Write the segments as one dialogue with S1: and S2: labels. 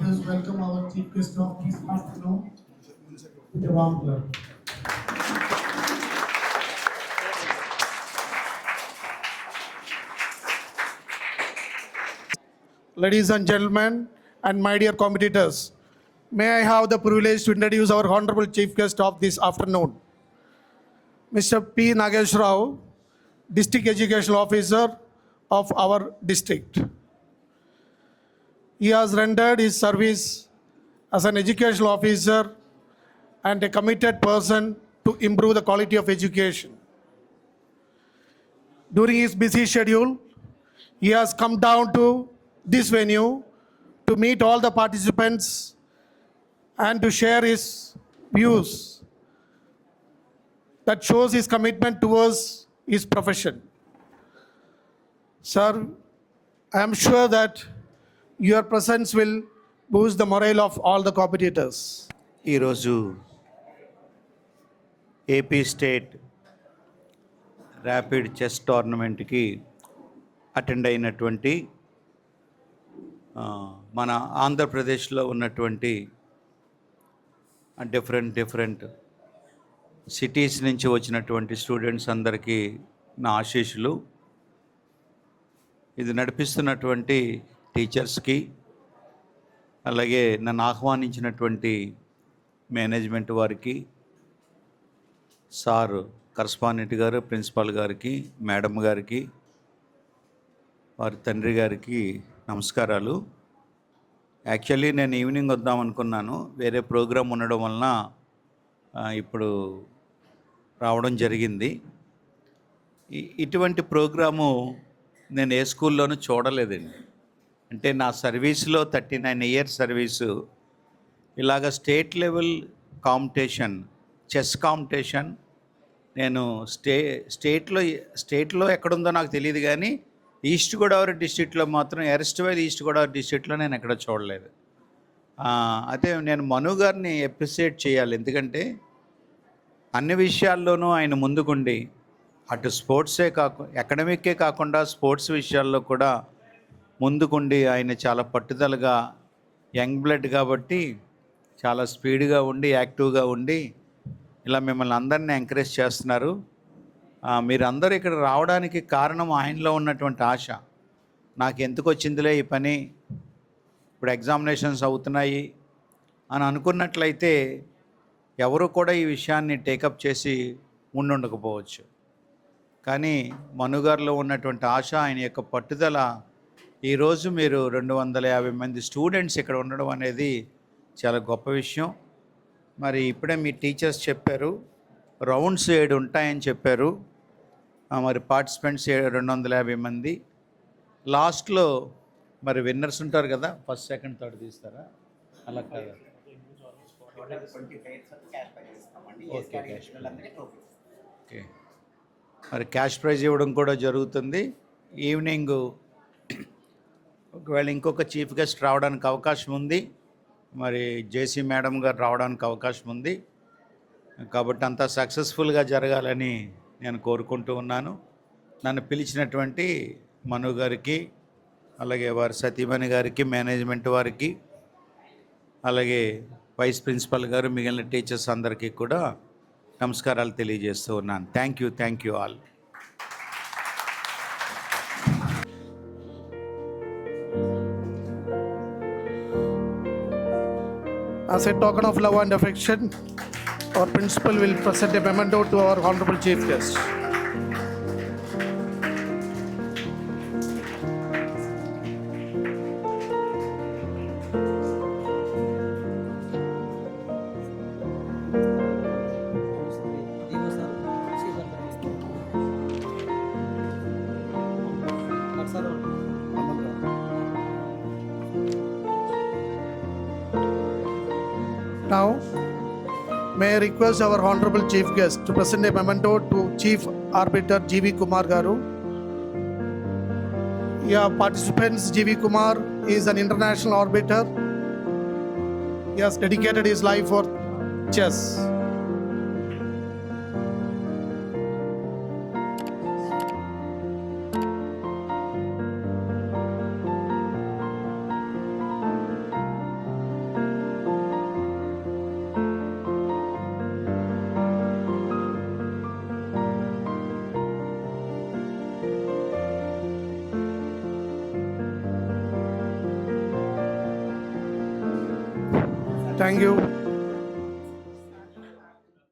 S1: us welcome our chief guest of this afternoon with a warm clap. Ladies and gentlemen, and my dear competitors, may I have the privilege to introduce our honorable chief guest of this afternoon, Mr. P. Nagesh Rao, District Educational Officer of our district. He has rendered his service as an educational officer and a committed person to improve the quality of education. During his busy schedule, he has come down to this venue to meet all the participants and to share his views that shows his commitment towards his profession. Sir, I am sure that your presence will boost the morale of all the competitors.
S2: ఈరోజు AP state rapid chess టోర్నమెంట్కి attend అయినటువంటి మన ఆంధ్రప్రదేశ్లో ఉన్నటువంటి different cities నుంచి వచ్చినటువంటి students అందరికీ నా ఆశీస్సులు. ఇది నడిపిస్తున్నటువంటి టీచర్స్కి, అలాగే నన్ను ఆహ్వానించినటువంటి మేనేజ్మెంట్ వారికి, సార్ కరస్పాండెంట్ గారు, ప్రిన్సిపాల్ గారికి, మేడం గారికి, వారి తండ్రి గారికి నమస్కారాలు. యాక్చువల్లీ నేను ఈవినింగ్ వద్దాం అనుకున్నాను, వేరే ప్రోగ్రాం ఉండడం వలన ఇప్పుడు రావడం జరిగింది. ఇటువంటి ప్రోగ్రాము నేను ఏ స్కూల్లోనూ చూడలేదండి. అంటే నా సర్వీస్లో 39 ఇయర్స్ సర్వీసు ఇలాగ state level competition, chess competition నేను స్టేట్లో ఎక్కడుందో నాకు తెలియదు, కానీ ఈస్ట్ గోదావరి డిస్ట్రిక్ట్లో మాత్రం ఎర్స్ట్వైల్ ఈస్ట్ గోదావరి డిస్ట్రిక్ట్లో నేను ఎక్కడ చూడలేదు. అయితే నేను మను గారిని అప్రిషియేట్ చేయాలి, ఎందుకంటే అన్ని విషయాల్లోనూ ఆయన ముందుకుండి అటు స్పోర్ట్సే అకాడమిక్కే కాకుండా స్పోర్ట్స్ విషయాల్లో కూడా ముందుకుండి ఆయన చాలా పట్టుదలగా, యంగ్ బ్లడ్ కాబట్టి చాలా స్పీడ్గా ఉండి యాక్టివ్గా ఉండి ఇలా మిమ్మల్ని అందరినీ ఎంకరేజ్ చేస్తున్నారు. మీరందరూ ఇక్కడ రావడానికి కారణం ఆయనలో ఉన్నటువంటి ఆశ. నాకు ఎందుకు వచ్చిందిలే ఈ పని, ఇప్పుడు ఎగ్జామినేషన్స్ అవుతున్నాయి అని అనుకున్నట్లయితే ఎవరు కూడా ఈ విషయాన్ని టేకప్ చేసి ఉండకపోవచ్చు. కానీ మనుగారిలో ఉన్నటువంటి ఆశ, ఆయన యొక్క పట్టుదల, ఈరోజు మీరు 250 మంది స్టూడెంట్స్ ఇక్కడ ఉండడం అనేది చాలా గొప్ప విషయం. మరి ఇప్పుడే మీ టీచర్స్ చెప్పారు, రౌండ్స్ 7 ఉంటాయని చెప్పారు. మరి పార్టిసిపెంట్స్ 250 మంది. లాస్ట్లో మరి విన్నర్స్ ఉంటారు కదా, ఫస్ట్ సెకండ్ థర్డ్ తీస్తారా? అలా కదా, ఓకే. మరి క్యాష్ ప్రైజ్ ఇవ్వడం కూడా జరుగుతుంది. ఈవినింగ్ ఒకవేళ ఇంకొక చీఫ్ గెస్ట్ రావడానికి అవకాశం ఉంది, మరి జేసీ మేడం గారు రావడానికి అవకాశం ఉంది. కాబట్టి అంతా సక్సెస్ఫుల్గా జరగాలని నేను కోరుకుంటూ ఉన్నాను. నన్ను పిలిచినటువంటి మను గారికి, అలాగే వారి సతీమణి గారికి, మేనేజ్మెంట్ వారికి, అలాగే వైస్ ప్రిన్సిపల్ గారు, మిగిలిన టీచర్స్ అందరికీ కూడా నమస్కారాలు తెలియజేస్తూ ఉన్నాను. Thank you all.
S1: As a token of love and affection, our principal will present a memento to our honorable chief guest. Now, may I request our honorable chief guest to present a memento to Chief Arbiter G.V. Kumar Garu. Yeah, participants, G.V. Kumar is an international arbiter. He has dedicated his life for chess. Thank you.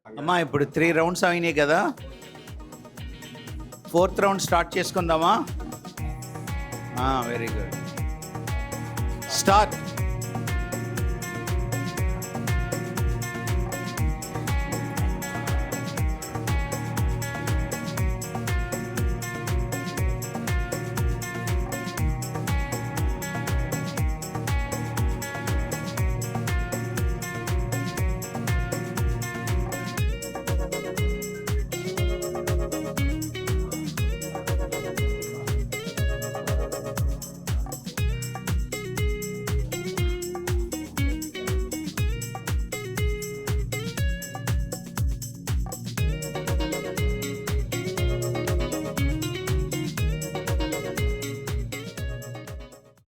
S2: అమ్మా ఇప్పుడు 3 rounds అయినాయి కదా, 4th round start చేసుకుందామా? Very good, start.